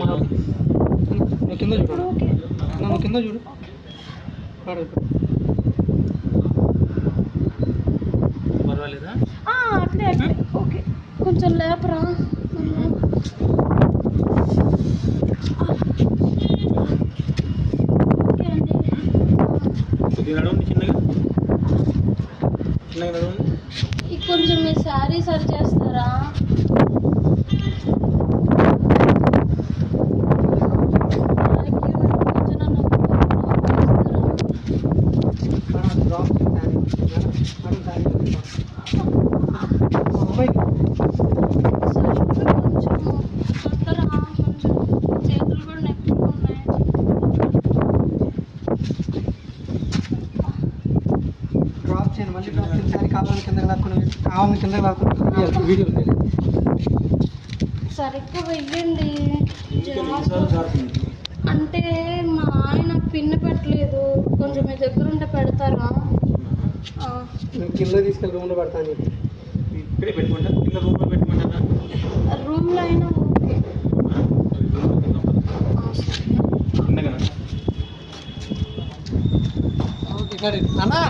నువ్వు కింద చూడు, నువ్వు కింద చూడు. పర్వాలేదా? అట్లే అట్లే ఓకే. కొంచెం లేపరా. ఓకే అండి. నడవండి చిన్నగా, చిన్నగా నడవండి. కొంచెం మీ శారీ సరి చేస్తారా? చేతులు కూడా నొప్పిగా ఉన్నాయి. డ్రాప్ చేయండి, మళ్ళీ డ్రాప్ చేయండి. సారీ కావాలని కిందకి లాక్కుని, కావాలని కిందకి లాక్కుని వీడియో సరిగ్గా వెయ్యండి. అంటే మా ఆయన పిన్ను పెట్టలేదు, కొంచెం మీ దగ్గర ఉంటే పెడతారా? కింద తీసుకెళ్ళి రూమ్లో పెడతాను చెప్పి ఇక్కడే పెట్టుకుంటా, కింద రూమ్లో పెట్టుకుంటా. రూమ్లో అయినా ఓకే. చిన్నగా ఓకే. అన్నా